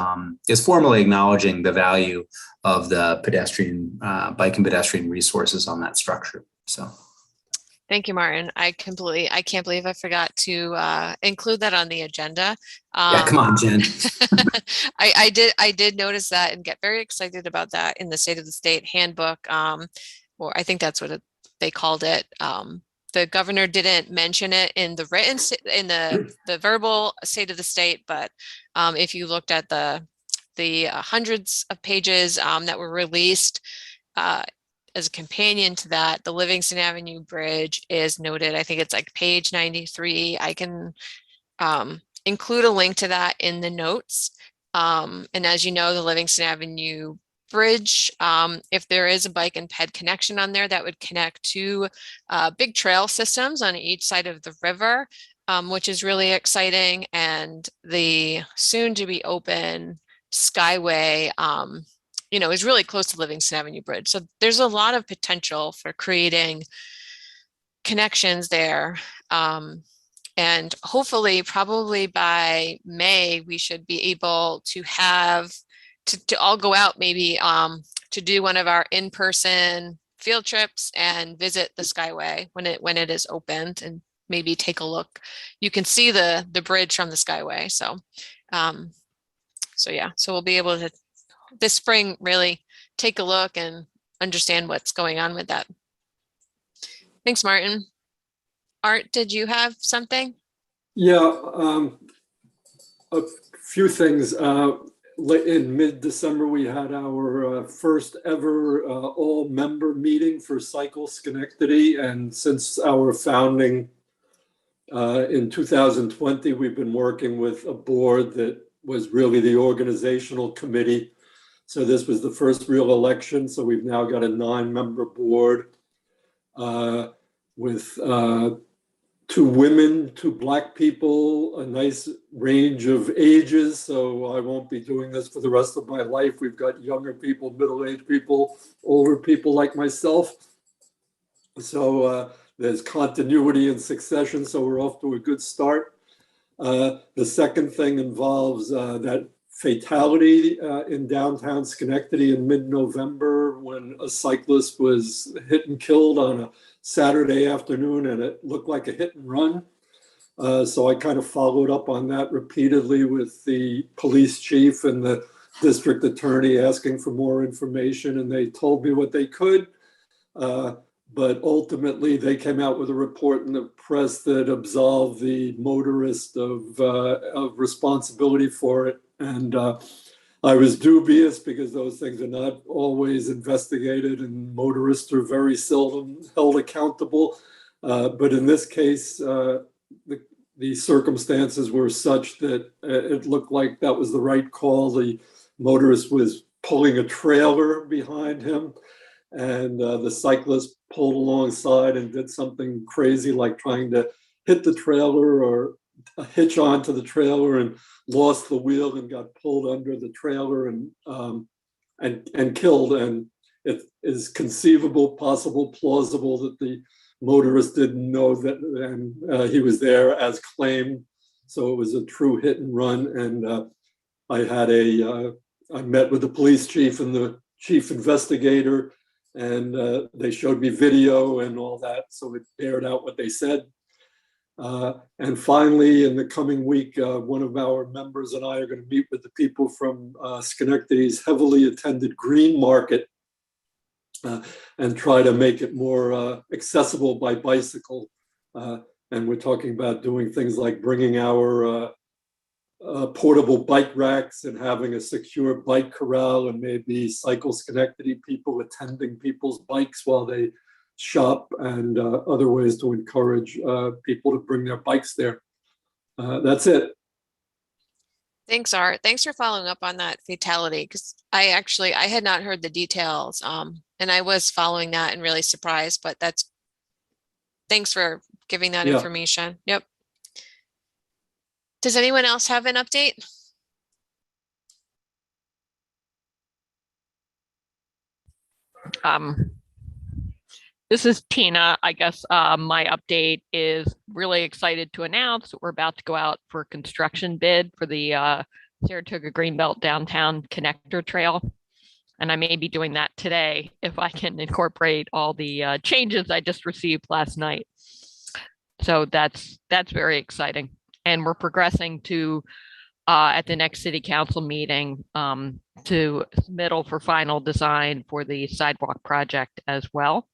formally acknowledging the value of the pedestrian, bike and pedestrian resources on that structure. So. Thank you, Martin. I can't believe I forgot to include that on the agenda. Yeah, come on, Jen. I did notice that and get very excited about that in the State of the State handbook, or I think that's what they called it. The governor didn't mention it in the written, in the verbal State of the State, but if you looked at the hundreds of pages that were released, as a companion to that, the Livingston Avenue Bridge is noted. I think it's like page 93. I can include a link to that in the notes. And as you know, the Livingston Avenue Bridge, if there is a bike and ped connection on there, that would connect to big trail systems on each side of the river, which is really exciting. And the soon to be open Skyway, is really close to Livingston Avenue Bridge. So there's a lot of potential for creating connections there. And hopefully, probably by May, we should be able to have to all go out maybe to do one of our in-person field trips and visit the Skyway when it is opened and maybe take a look. You can see the bridge from the Skyway. So so we'll be able to this spring really take a look and understand what's going on with that. Thanks, Martin. Art, did you have something? Yeah, a few things. In mid-December, we had our first ever all-member meeting for Cycle Schenectady. And since our founding in 2020, we've been working with a board that was really the organizational committee. So this was the first real election. So we've now got a 9-member board with 2 women, 2 Black people, a nice range of ages. So I won't be doing this for the rest of my life. We've got younger people, middle-aged people, older people like myself. So there's continuity and succession. So we're off to a good start. The second thing involves that fatality in downtown Schenectady in mid-November when a cyclist was hit and killed on a Saturday afternoon, and it looked like a hit and run. So I kind of followed up on that repeatedly with the police chief and the district attorney asking for more information, and they told me what they could. But ultimately, they came out with a report in the press that absolved the motorist of responsibility for it. And I was dubious because those things are not always investigated, and motorists are very seldom held accountable. But in this case, the circumstances were such that it looked like that was the right call. The motorist was pulling a trailer behind him, and the cyclist pulled alongside and did something crazy like trying to hit the trailer or hitch onto the trailer, and lost the wheel and got pulled under the trailer and killed. And it is conceivable, possible, plausible that the motorist didn't know that, and he was there as claimed. So it was a true hit and run. And I met with the police chief and the chief investigator, and they showed me video and all that, so it aired out what they said. And finally, in the coming week, one of our members and I are going to meet with the people from Schenectady's heavily attended green market and try to make it more accessible by bicycle. And we're talking about doing things like bringing our portable bike racks and having a secure bike corral, and maybe Cycle Schenectady people attending people's bikes while they shop, and other ways to encourage people to bring their bikes there. That's it. Thanks, Art. Thanks for following up on that fatality, because I had not heard the details, and I was following that and really surprised, but thanks for giving that information. Yep. Does anyone else have an update? This is Tina. I guess my update is really excited to announce that we're about to go out for a construction bid for the Saratoga Greenbelt Downtown Connector Trail. And I may be doing that today if I can incorporate all the changes I just received last night. So that's very exciting. And we're progressing to at the next city council meeting to submittal for final design for the sidewalk project as well.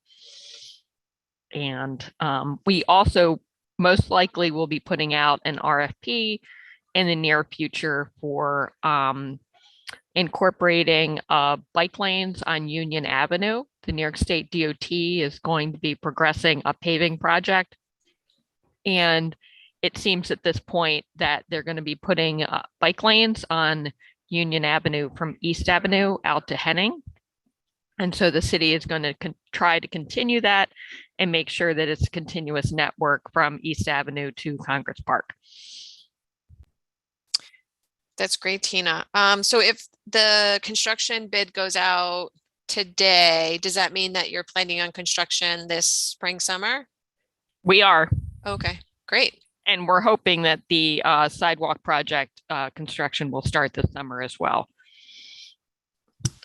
And we also most likely will be putting out an RFP in the near future for incorporating bike lanes on Union Avenue. The New York State DOT is going to be progressing a paving project. And it seems at this point that they're going to be putting bike lanes on Union Avenue from East Avenue out to Henning. And so the city is going to try to continue that and make sure that it's a continuous network from East Avenue to Congress Park. That's great, Tina. So if the construction bid goes out today, does that mean that you're planning on construction this spring, summer? We are. Okay, great. And we're hoping that the sidewalk project construction will start this summer as well.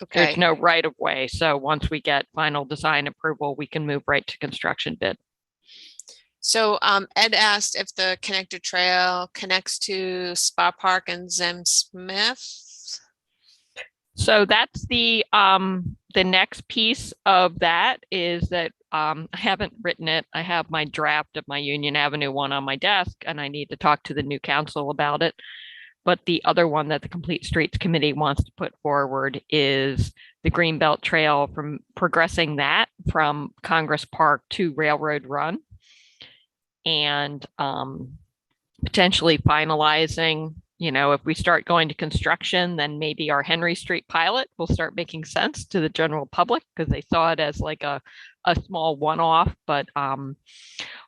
Okay. There's no right of way. So once we get final design approval, we can move right to construction bid. So Ed asked if the connector trail connects to Spa Park and Zem Smith. So that's the next piece of that is that I haven't written it. I have my draft of my Union Avenue one on my desk, and I need to talk to the new council about it. But the other one that the Complete Streets Committee wants to put forward is the Greenbelt Trail, from progressing that from Congress Park to Railroad Run, and potentially finalizing, if we start going to construction, then maybe our Henry Street pilot will start making sense to the general public because they saw it as like a small one-off. But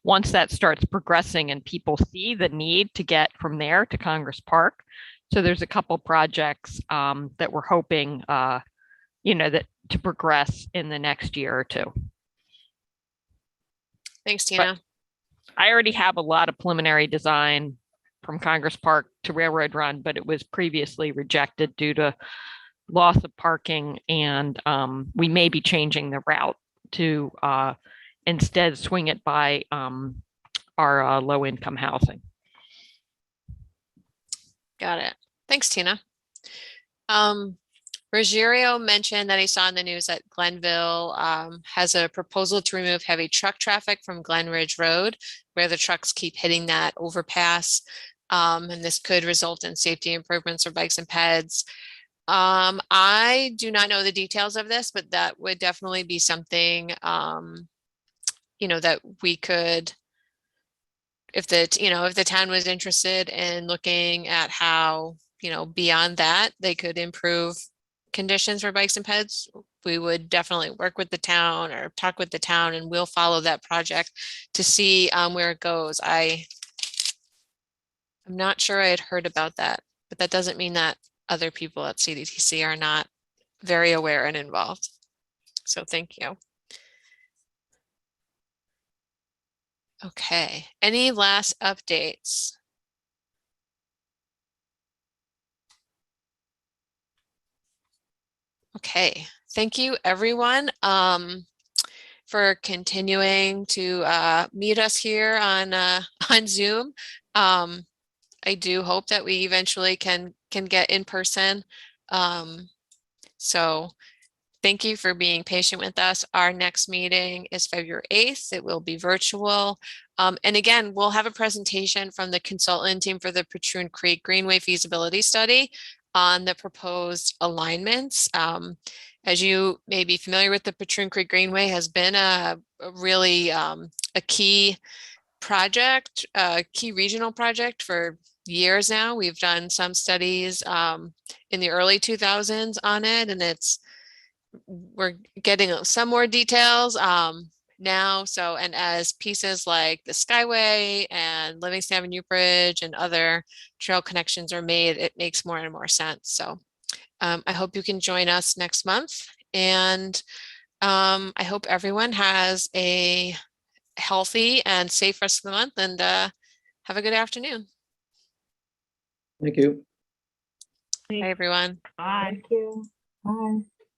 once that starts progressing and people see the need to get from there to Congress Park, so there's a couple projects that we're hoping, that to progress in the next year or two. Thanks, Tina. But I already have a lot of preliminary design from Congress Park to Railroad Run, but it was previously rejected due to loss of parking, and we may be changing the route to instead swing it by our low-income housing. Got it. Thanks, Tina. Ruggiero mentioned that he saw in the news that Glenville has a proposal to remove heavy truck traffic from Glen Ridge Road, where the trucks keep hitting that overpass. And this could result in safety improvements for bikes and peds. I do not know the details of this, but that would definitely be something, that we could, if the town was interested in looking at how, beyond that, they could improve conditions for bikes and peds, we would definitely work with the town or talk with the town, and we'll follow that project to see where it goes. I'm not sure I had heard about that, but that doesn't mean that other people at CDTC are not very aware and involved. So thank you. Okay, any last updates? Okay, thank you everyone for continuing to meet us here on on Zoom. I do hope that we eventually can get in person. So thank you for being patient with us. Our next meeting is February 8th. It will be virtual. And again, we'll have a presentation from the consultant team for the Patroon Creek Greenway feasibility study on the proposed alignments. As you may be familiar with, the Patroon Creek Greenway has been a really a key project, a key regional project for years now. We've done some studies in the early 2000s on it, and we're getting some more details now. So, and as pieces like the Skyway and Livingston Avenue Bridge and other trail connections are made, it makes more and more sense. So I hope you can join us next month, and I hope everyone has a healthy and safe rest of the month, and have a good afternoon. Thank you. Bye, everyone. Bye. Thank you. Bye.